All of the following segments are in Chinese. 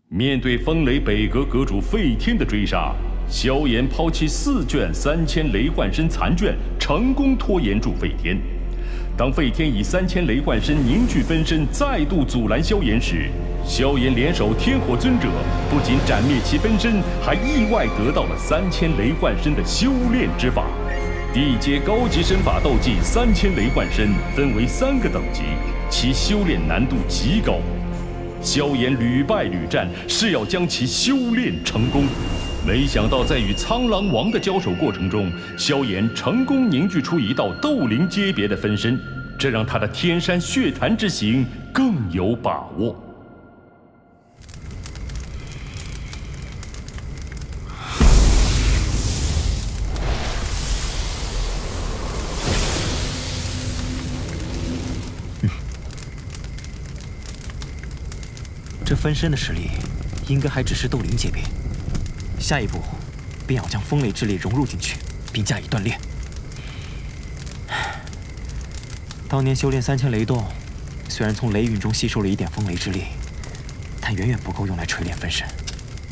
面对风雷北阁阁主费天的追杀，萧炎抛弃4卷3000雷幻身残卷，成功拖延住费天。当费天以3000雷幻身凝聚分身，再度阻拦萧炎时，萧炎联手天火尊者，不仅斩灭其分身，还意外得到了3000雷幻身的修炼之法。地阶高级身法斗技3000雷幻身分为3个等级，其修炼难度极高。萧炎屡败屡战，是要将其修炼成功。没想到在与苍狼王的交手过程中，萧炎成功凝聚出一道斗灵阶别的分身，这让他的天山血潭之行更有把握。这分身的实力应该还只是斗灵阶别，下一步便要将风雷之力融入进去，并加以锻炼。当年修炼3000雷动，虽然从雷陨中吸收了一点风雷之力，但远远不够用来锤炼分身。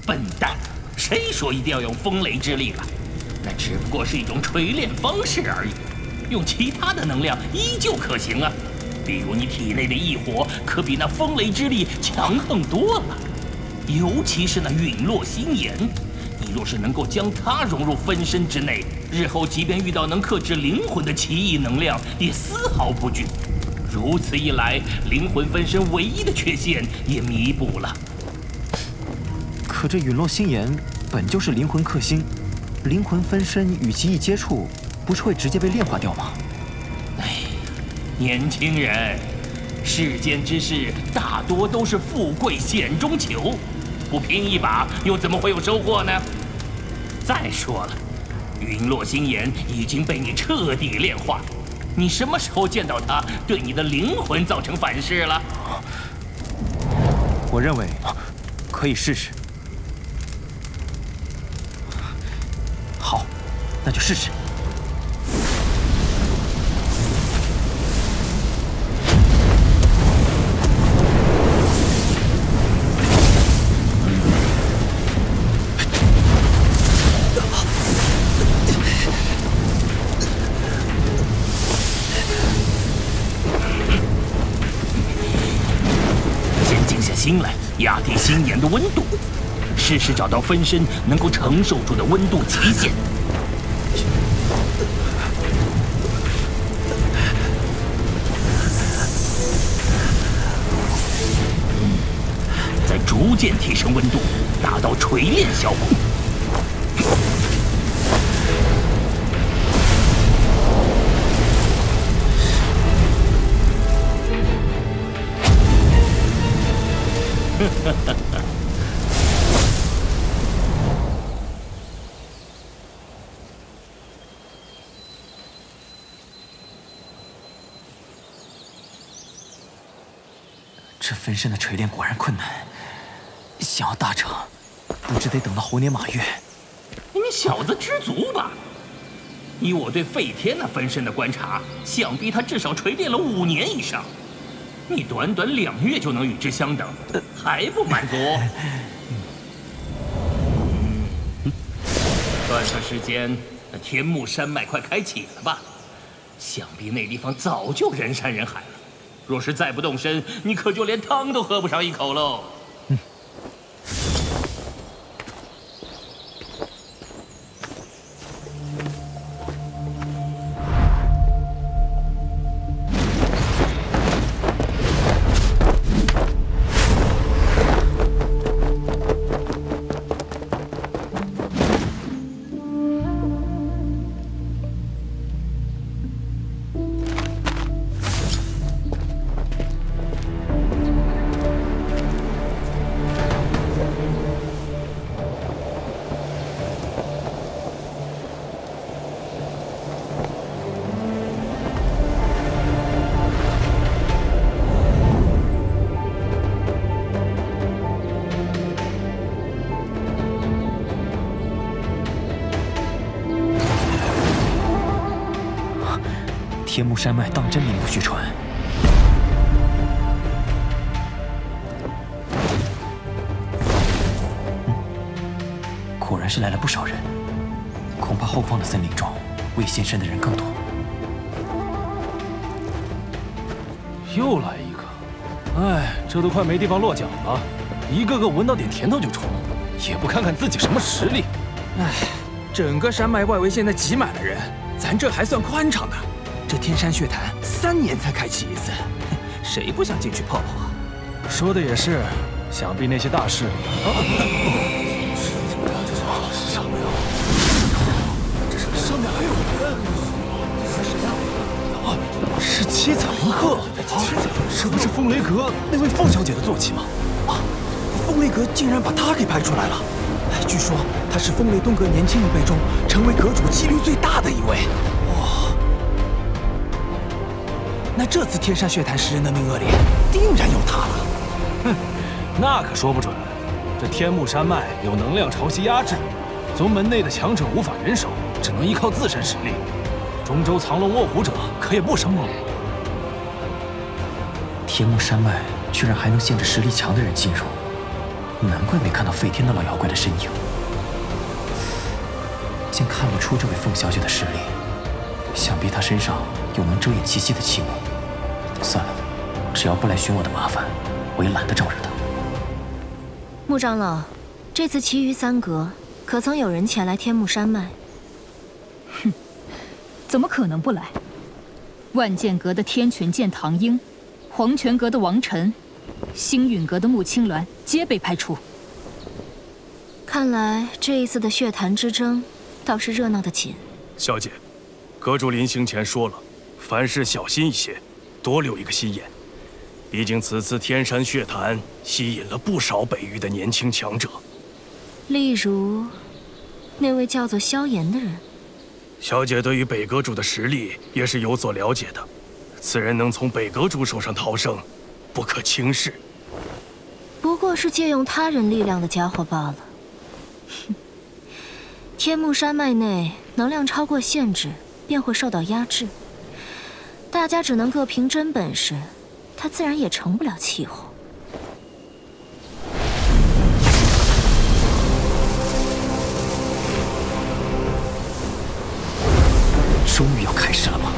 笨蛋，谁说一定要用风雷之力了？那只不过是一种锤炼方式而已，用其他的能量依旧可行啊。比如你体内的异火，可比那风雷之力强横多了。尤其是那陨落心炎，你若是能够将它融入分身之内，日后即便遇到能克制灵魂的奇异能量，也丝毫不惧。如此一来，灵魂分身唯一的缺陷也弥补了。可这陨落心炎本就是灵魂克星，灵魂分身与其一接触，不是会直接被炼化掉吗？年轻人，世间之事大多都是富贵险中求，不拼一把又怎么会有收获呢？再说了，陨落心炎已经被你彻底炼化，你什么时候见到它对你的灵魂造成反噬了？我认为可以试试。好，那就试试。心来压低心炎的温度，试试找到分身能够承受住的温度极限。再逐渐提升温度，达到锤炼效果。这分身的锤炼果然困难，想要大成，不知得等到猴年马月。你小子知足吧！以我对费天那分身的观察，想必他至少锤炼了5年以上。你短短2月就能与之相等，还不满足？算算时间，那天幕山脉快开启了吧？想必那地方早就人山人海了。若是再不动身，你可就连汤都喝不上一口喽。天幕山脉当真名不虚传。然是来了不少人，恐怕后方的森林中未现身的人更多。又来一个，哎，这都快没地方落脚了，一个个闻到点甜头就冲，也不看看自己什么实力。哎，整个山脉外围现在挤满了人，咱这还算宽敞的。这天山血潭3年才开启一次，谁不想进去泡泡啊？说的也是，想必那些大势力。上面还有人，是谁呀？是七彩林鹤，这不是风雷阁那位凤小姐的坐骑吗？啊，风雷阁竟然把她给派出来了。据说她是风雷东阁年轻一辈中成为阁主几率最大的一位。哇！那这次天山血潭10人的名额里，定然有她了。哼，那可说不准。这天目山脉有能量潮汐压制，宗门内的强者无法忍手，只能依靠自身实力。中州藏龙卧虎者可也不少。天目山脉居然还能限制实力强的人进入，难怪没看到废天的老妖怪的身影。竟看不出这位凤小姐的实力，想必她身上有能遮掩气息的器物。算了，只要不来寻我的麻烦，我也懒得招惹她。穆长老，这次其余3阁可曾有人前来天目山脉？哼，怎么可能不来？万剑阁的天泉剑唐英，黄泉阁的王晨，星陨阁的穆青鸾皆被派出。看来这一次的血潭之争倒是热闹得紧。小姐，阁主临行前说了，凡事小心一些，多留一个心眼。毕竟此次天山血潭吸引了不少北域的年轻强者，例如那位叫做萧炎的人。小姐对于北阁主的实力也是有所了解的，此人能从北阁主手上逃生，不可轻视。不过是借用他人力量的家伙罢了。天目山脉内能量超过限制，便会受到压制，大家只能各凭真本事，他自然也成不了气候。终于要开始了吗？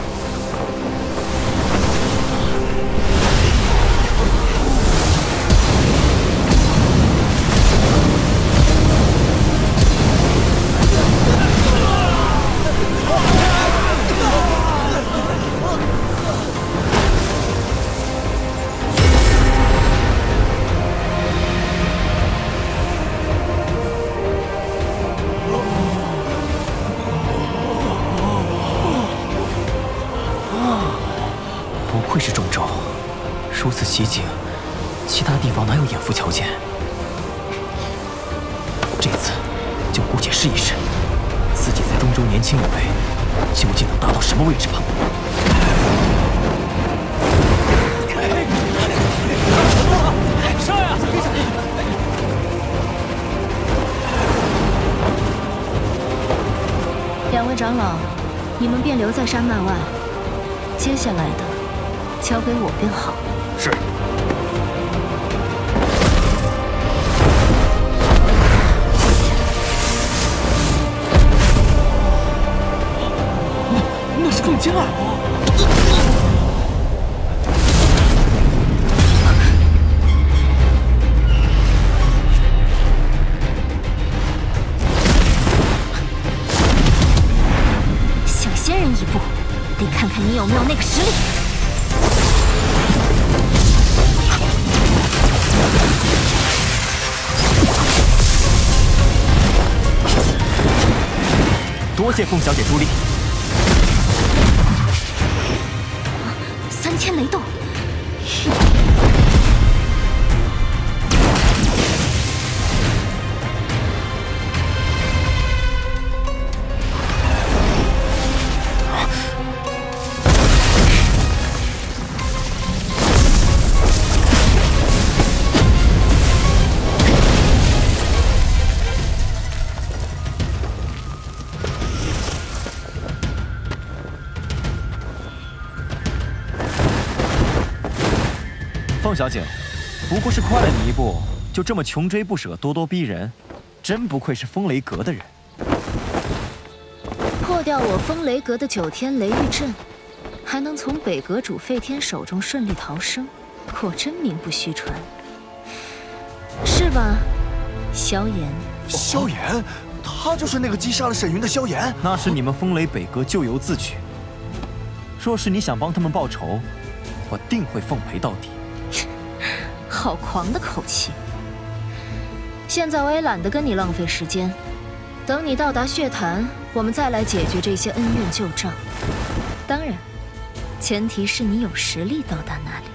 不愧是中州，如此奇景，其他地方哪有眼福瞧见？这次就姑且试一试，自己在中州年轻一辈，究竟能达到什么位置吧。上呀！两位长老，你们便留在山脉外，接下来的交给我便好。是。那是凤青啊！小仙人一步，得看看你有没有那个实力。多谢凤小姐助力。3000雷动。凤小姐，不过是快了你一步，就这么穷追不舍、咄咄逼人，真不愧是风雷阁的人。破掉我风雷阁的9天雷狱阵，还能从北阁主费天手中顺利逃生，果真名不虚传，是吧，萧炎？萧炎，他就是那个击杀了沈云的萧炎。那是你们风雷北阁咎由自取。若是你想帮他们报仇，我定会奉陪到底。好狂的口气！现在我也懒得跟你浪费时间，等你到达血潭，我们再来解决这些恩怨旧账。当然，前提是你有实力到达那里。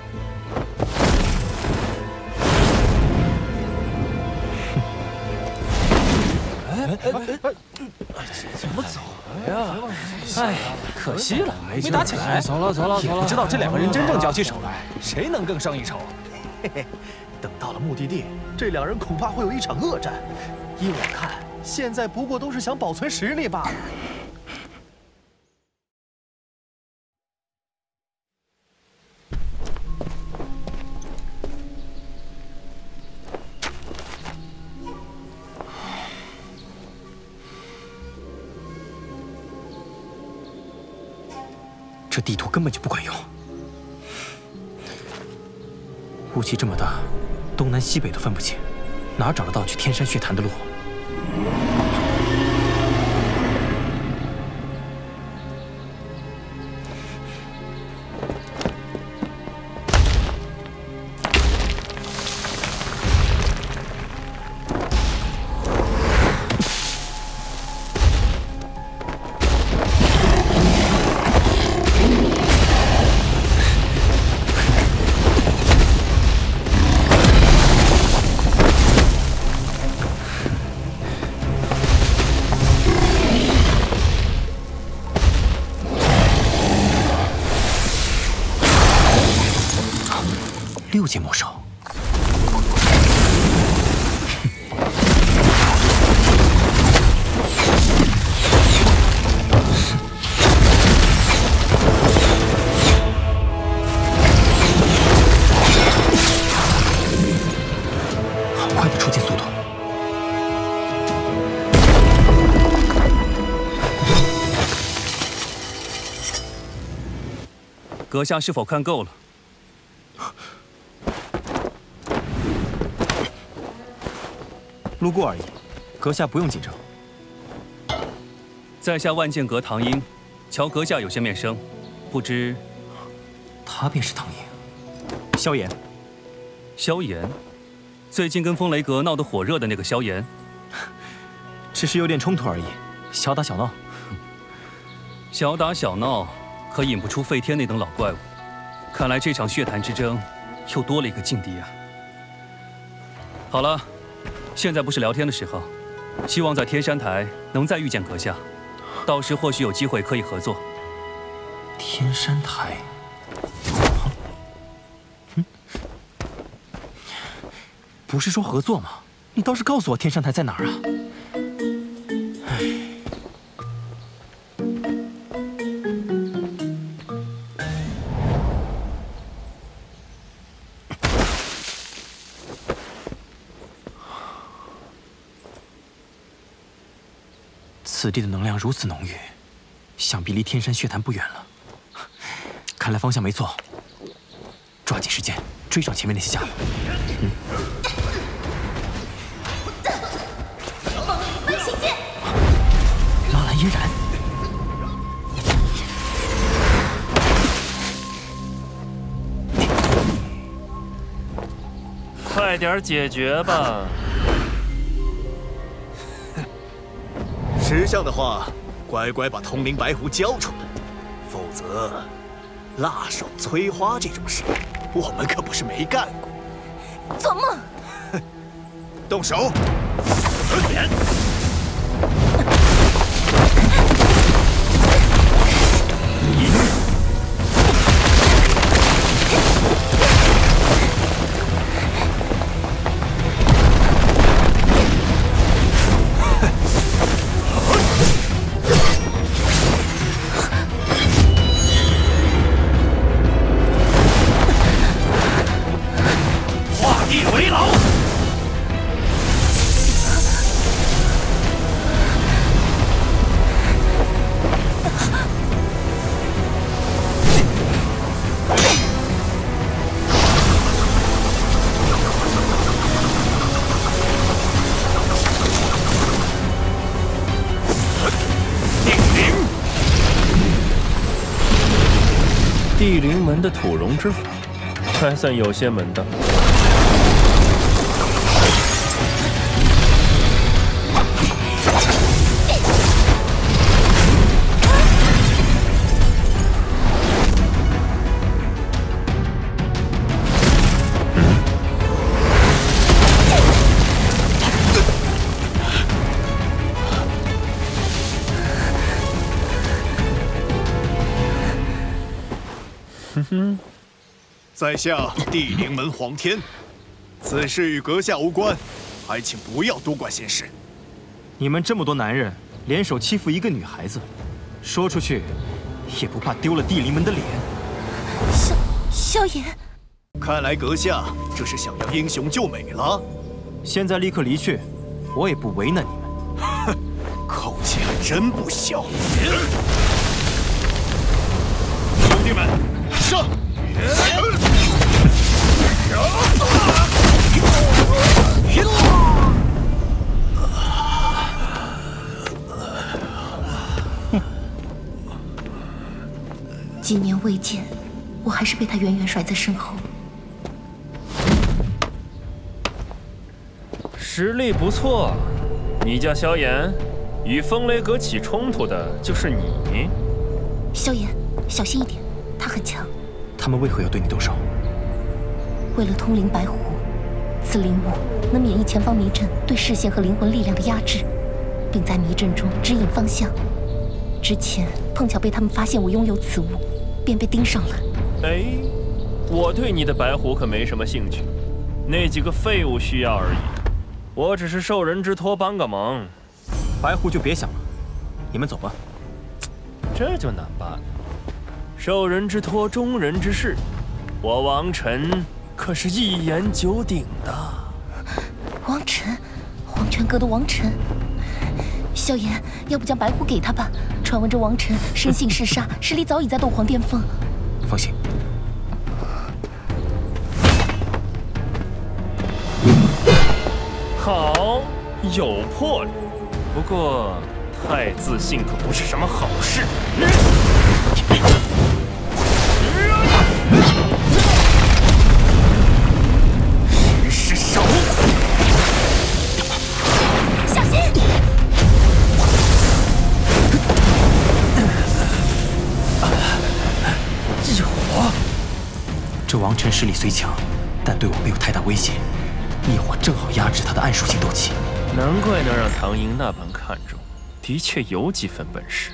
怎么走呀？哎，可惜了，没打起来。走了。也不知道这2个人真正交起手来，谁能更胜一筹？嘿嘿，等到了目的地，这2人恐怕会有一场恶战。依我看，现在不过都是想保存实力罢了。这地图根本就不管用，雾气这么大，东南西北都分不清，哪找得到去天山血潭的路？6阶魔兽，好快的出剑速度。阁下是否看够了？路过而已，阁下不用紧张。在下万剑阁唐英，瞧阁下有些面生，不知他便是唐英，萧炎。萧炎，最近跟风雷阁闹得火热的那个萧炎，只是有点冲突而已，小打小闹。小打小闹，可引不出费天那等老怪物。看来这场血潭之争，又多了一个劲敌啊。好了。现在不是聊天的时候，希望在天山台能再遇见阁下，到时或许有机会可以合作。天山台，不是说合作吗？你倒是告诉我天山台在哪儿啊？此地的能量如此浓郁，想必离天山血潭不远了。看来方向没错，抓紧时间追上前面那些家伙。分形剑，拉兰嫣然，快点解决吧！识相的话，乖乖把通灵白狐交出来，否则，辣手摧花这种事，我们可不是没干过。做梦！动手！的土容之法，还算有些门道。在下地灵门黄天，此事与阁下无关，还请不要多管闲事。你们这么多男人联手欺负一个女孩子，说出去也不怕丢了地灵门的脸。萧炎，看来阁下这是想要英雄救美了。现在立刻离去，我也不为难你们。哼，口气还真不小。兄弟们，上！几年未见，我还是被他远远甩在身后。实力不错，你叫萧炎，与风雷阁起冲突的就是你。萧炎，小心一点，他很强。他们为何要对你动手？为了通灵白狐，此灵物能免疫前方迷阵对视线和灵魂力量的压制，并在迷阵中指引方向。之前碰巧被他们发现我拥有此物，便被盯上了。哎，我对你的白狐可没什么兴趣，那几个废物需要而已。我只是受人之托帮个忙。白狐就别想了，你们走吧。这就难办了。受人之托，忠人之事，我王晨可是一言九鼎的。王晨，黄泉阁的王晨。萧炎，要不将白狐给他吧？传闻这王晨生性嗜杀，实力早已在斗皇巅峰。放心。好，有魄力。不过太自信可不是什么好事。实是手。小心！异火。这王晨实力虽强，但对我没有太大威胁。异火正好压制他的暗属性斗气。难怪能让唐寅那般看重，的确有几分本事。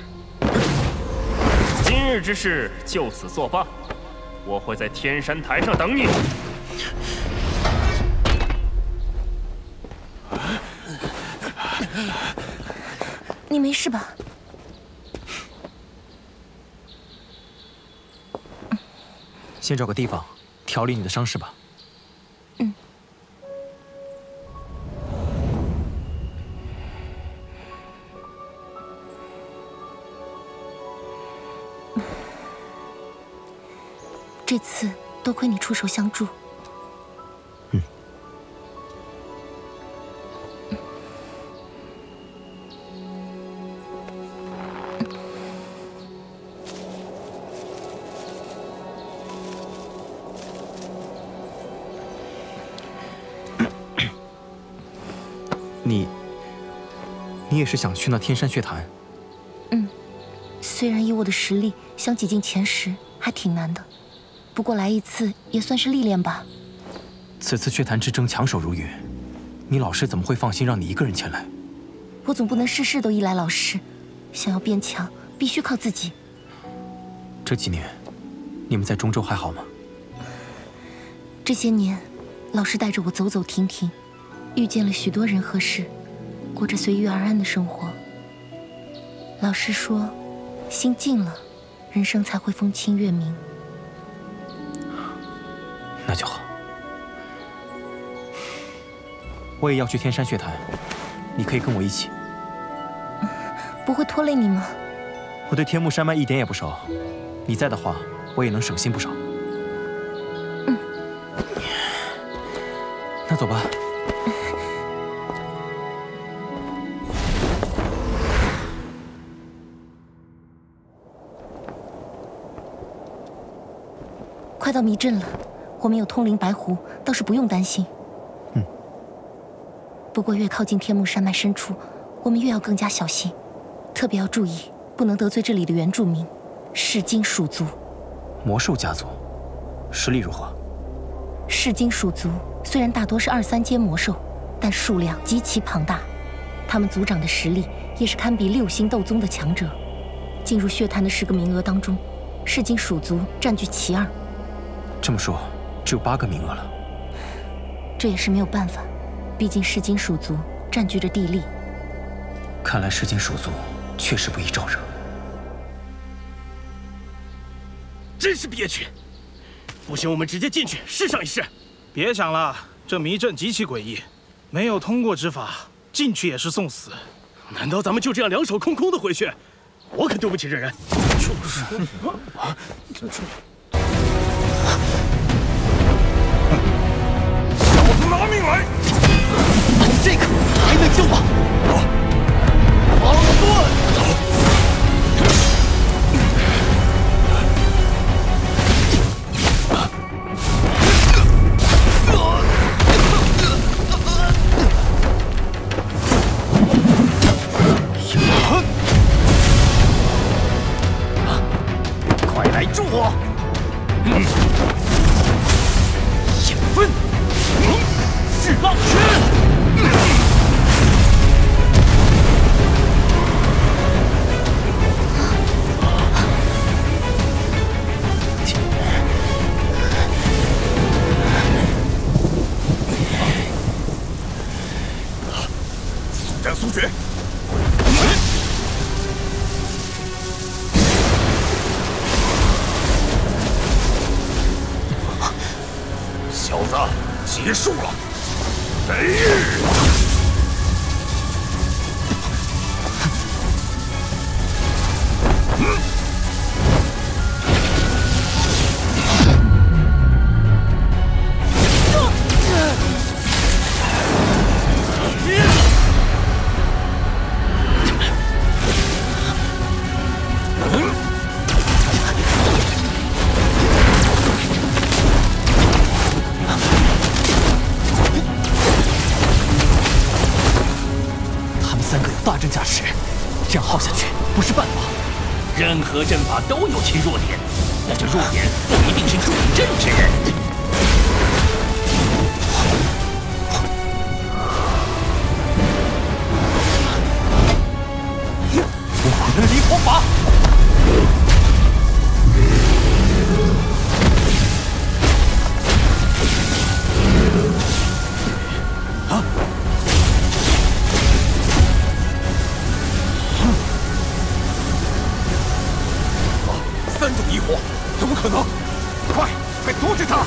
今日之事就此作罢，我会在天山台上等你。你没事吧？先找个地方调理你的伤势吧。嗯。这次多亏你出手相助。嗯。你也是想去那天山血潭？嗯，虽然以我的实力想挤进前10还挺难的。不过来一次也算是历练吧。此次血潭之争强手如云，你老师怎么会放心让你一个人前来？我总不能事事都依赖老师，想要变强必须靠自己。这几年，你们在中州还好吗？这些年，老师带着我走走停停，遇见了许多人和事，过着随遇而安的生活。老师说，心静了，人生才会风清月明。那就好，我也要去天山血潭，你可以跟我一起。不会拖累你吗？我对天目山脉一点也不熟，你在的话，我也能省心不少。嗯，那走吧。快到迷阵了，我们有通灵白狐，倒是不用担心。不过越靠近天幕山脉深处，我们越要更加小心，特别要注意，不能得罪这里的原住民——噬金鼠族。魔兽家族，实力如何？噬金鼠族虽然大多是2、3阶魔兽，但数量极其庞大，他们族长的实力也是堪比6星斗宗的强者。进入血潭的10个名额当中，噬金鼠族占据其2。这么说，只有8个名额了。这也是没有办法，毕竟噬金鼠族占据着地利。看来噬金鼠族确实不易招惹。真是憋屈！不行，我们直接进去试上一试。别想了，这迷阵极其诡异，没有通过之法，进去也是送死。难道咱们就这样两手空空的回去？我可对不起这人。就是。小子拿命来！这个还能救吗？放盾！快来助我！引分，是浪拳。速战速决！小子，结束了！雷日！大阵加持，这样耗下去不是办法。任何阵法都有其弱点，但这弱点不一定是主阵之人。我的离火法。3种异火，怎么可能？快阻止他！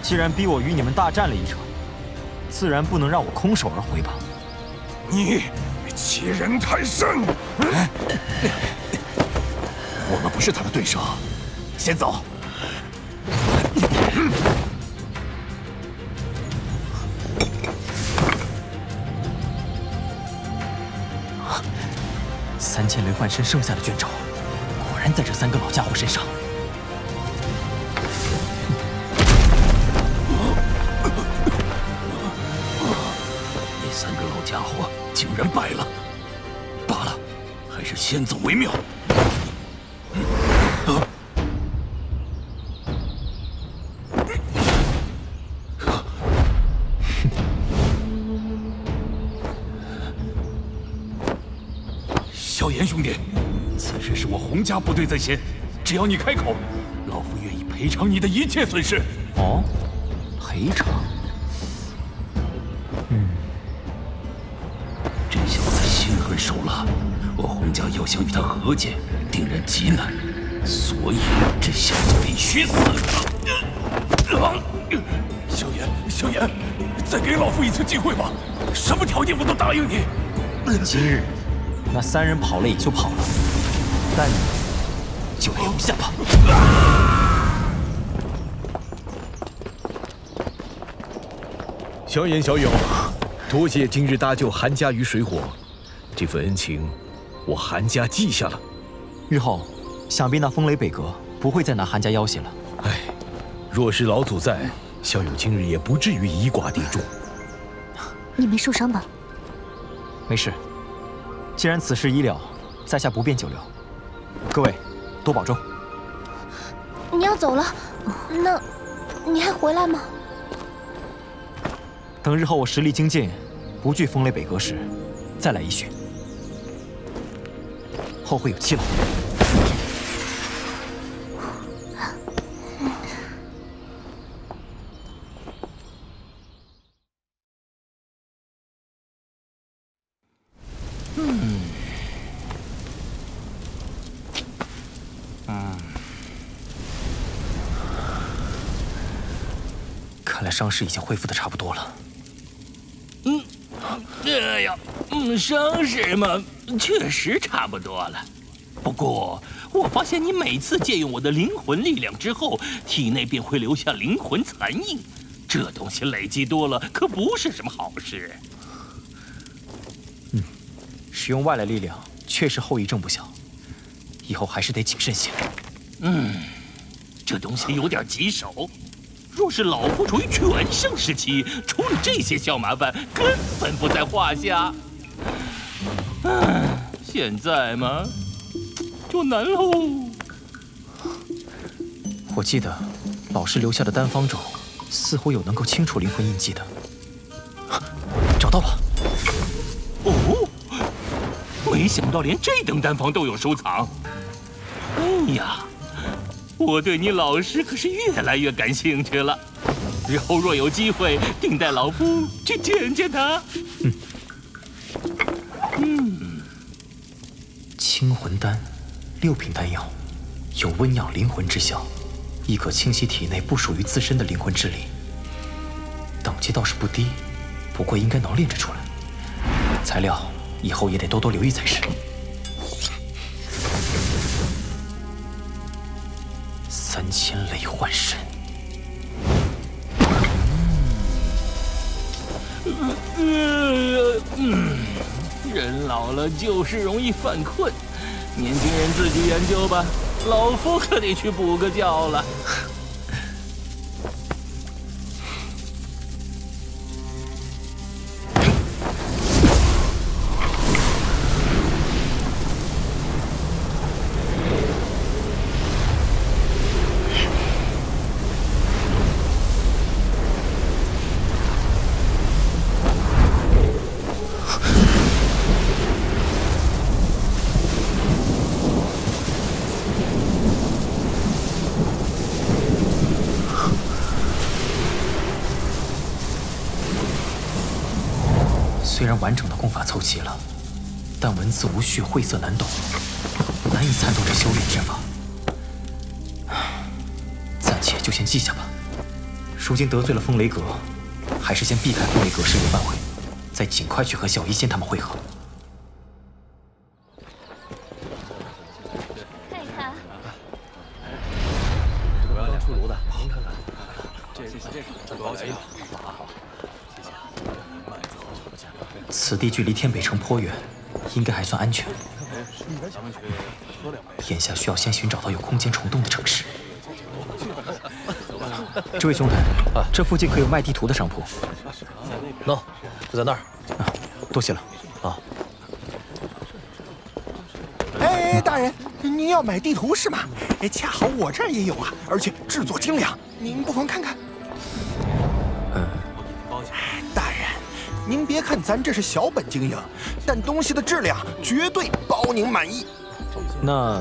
既然逼我与你们大战了一场，自然不能让我空手而回吧？你欺人太甚！我们不是他的对手，先走。3000雷幻身剩下的卷轴，果然在这3个老家伙身上。那3个老家伙竟然败了，罢了，还是先走为妙。萧炎兄弟，此事是我洪家部队在先，只要你开口，老夫愿意赔偿你的一切损失。哦，赔偿？这小子心狠手辣，我洪家要想与他和解，定然极难，所以这小子必须死。萧炎，再给老夫一次机会吧，什么条件我都答应你。今日那3人跑了也就跑了，但你就留下吧。萧炎小友，多谢今日搭救韩家于水火，这份恩情我韩家记下了。日后想必那风雷北阁不会再拿韩家要挟了。唉，若是老祖在，小友今日也不至于以寡敌众。你没受伤吧？没事。既然此事已了，在下不便久留。各位，多保重。你要走了，那你还回来吗？等日后我实力精进，不惧风雷北阁时，再来一叙。后会有期了。看来伤势已经恢复的差不多了。哎呀，伤势嘛，确实差不多了。不过，我发现你每次借用我的灵魂力量之后，体内便会留下灵魂残印，这东西累积多了，可不是什么好事。使用外来力量确实后遗症不小，以后还是得谨慎些。这东西有点棘手。若是老夫处于全盛时期，处理这些小麻烦根本不在话下。现在嘛，就难喽。我记得老师留下的丹方中，似乎有能够清除灵魂印记的。找到了！哦，没想到连这等丹方都有收藏。哎呀！我对你老师可是越来越感兴趣了，日后若有机会，定带老夫去见见他。清魂丹，6品丹药，有温养灵魂之效，亦可清洗体内不属于自身的灵魂之力。等级倒是不低，不过应该能炼制出来。材料以后也得多多留意才是。3000雷幻身，人老了就是容易犯困，年轻人自己研究吧，老夫可得去补个觉了。虽然完整的功法凑齐了，但文字无序，晦涩难懂，难以参透这修炼之法。暂且就先记下吧。如今得罪了风雷阁，还是先避开风雷阁势力范围，再尽快去和小医仙他们会合。看一看。刚出炉的，您看看。这个高级。好，谢谢。此地距离天北城颇远，应该还算安全。眼下需要先寻找到有空间虫洞的城市。这位兄台，这附近可有卖地图的商铺？喏，就在那儿。多谢了。啊。哎，大人，您要买地图是吗？哎，恰好我这儿也有啊，而且制作精良，您不妨看看。大人，您别看咱这是小本经营，但东西的质量绝对包您满意。那，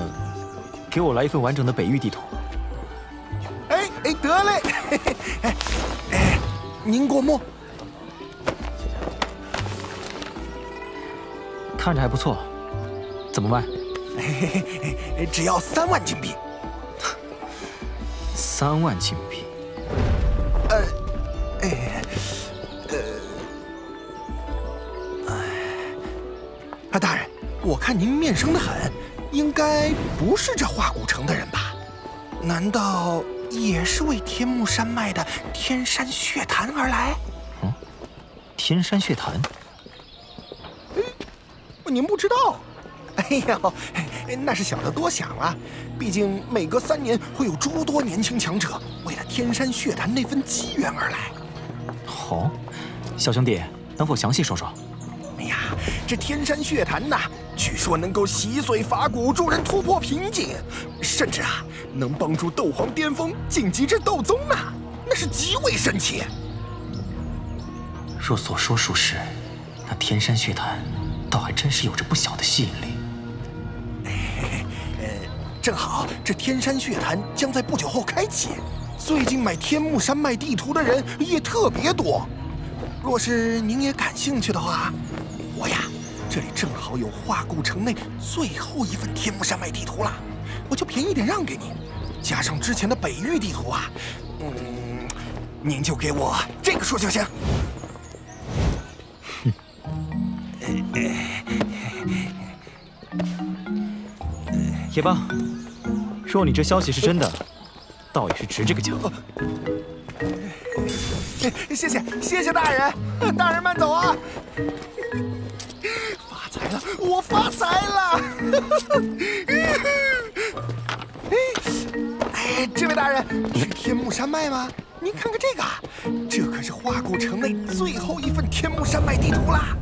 给我来一份完整的北域地图。哎，得嘞。您过目。看着还不错，怎么卖？只要3万金币。3万金币。大人，我看您面生得很，应该不是这化古城的人吧？难道也是为天目山脉的天山血潭而来？天山血潭？您不知道？哎呦，那是小的多想了。毕竟每隔3年会有诸多年轻强者为了天山血潭那份机缘而来。好，小兄弟，能否详细说说？哎呀，这天山血潭呐，据说能够洗髓伐骨，助人突破瓶颈，甚至能帮助斗皇巅峰晋级至斗宗呢，那是极为神奇。若所说属实，那天山血潭倒还真是有着不小的吸引力。正好这天山血潭将在不久后开启，最近买天目山脉地图的人也特别多。若是您也感兴趣的话，我呀，这里正好有化古城内最后一份天目山脉地图了，我就便宜点让给您，加上之前的北域地图啊，您就给我这个数就行。也罢，若你这消息是真的，倒也是值这个价。谢谢大人，大人慢走啊！发财了，我发财了！这位大人，去天目山脉吗？您看看这个，这可是化古城内最后一份天目山脉地图啦！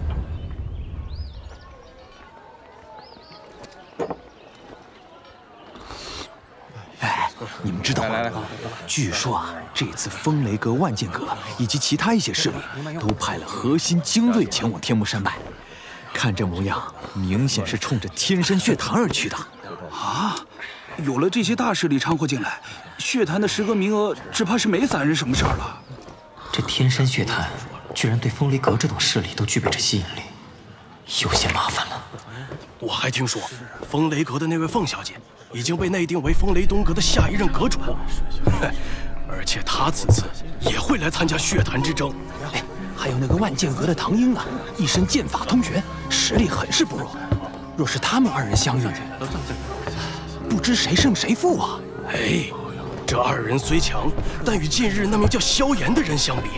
你们知道吗？据说这次风雷阁、万剑阁以及其他一些势力都派了核心精锐前往天目山脉，看这模样，明显是冲着天山血潭而去的。啊！有了这些大势力掺和进来，血潭的10个名额只怕是没咱人什么事儿了。这天山血潭居然对风雷阁这种势力都具备着吸引力，有些麻烦了。我还听说，风雷阁的那位凤小姐已经被内定为风雷东阁的下一任阁主，而且她此次也会来参加血潭之争。还有那个万剑阁的唐英啊，一身剑法通玄，实力很是不弱。若是他们2人相遇，不知谁胜谁负啊！这2人虽强，但与近日那名叫萧炎的人相比，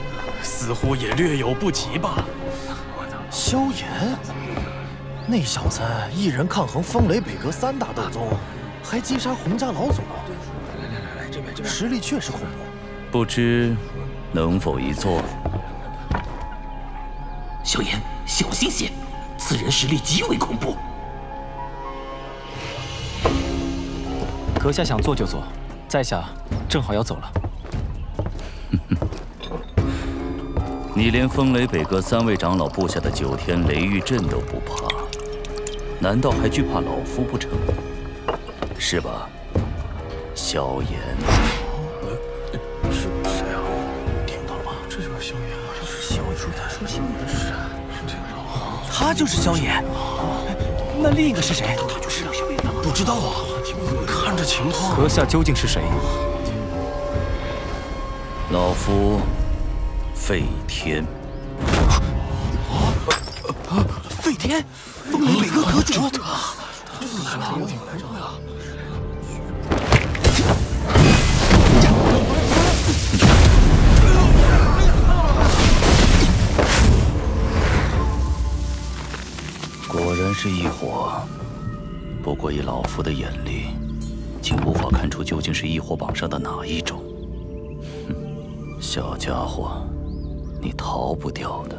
似乎也略有不及吧？萧炎，那小子一人抗衡风雷北阁3大斗宗，还击杀洪家老祖，实力确实恐怖。不知能否一做？萧炎，小心些，此人实力极为恐怖。阁下想做就做，在下正好要走了。你连风雷北阁3位长老布下的9天雷狱阵都不怕，难道还惧怕老夫不成？是吧，萧炎？是谁啊？听到了吗？这就是萧炎，这是萧炎说新闻的事啊。他就是萧炎。那另一个是谁？不知道啊，看这情况，阁下究竟是谁？老夫费天。费天，风雷北阁阁主。果然是异火，不过以老夫的眼力，竟无法看出究竟是异火榜上的哪一种。哼，小家伙，你逃不掉的。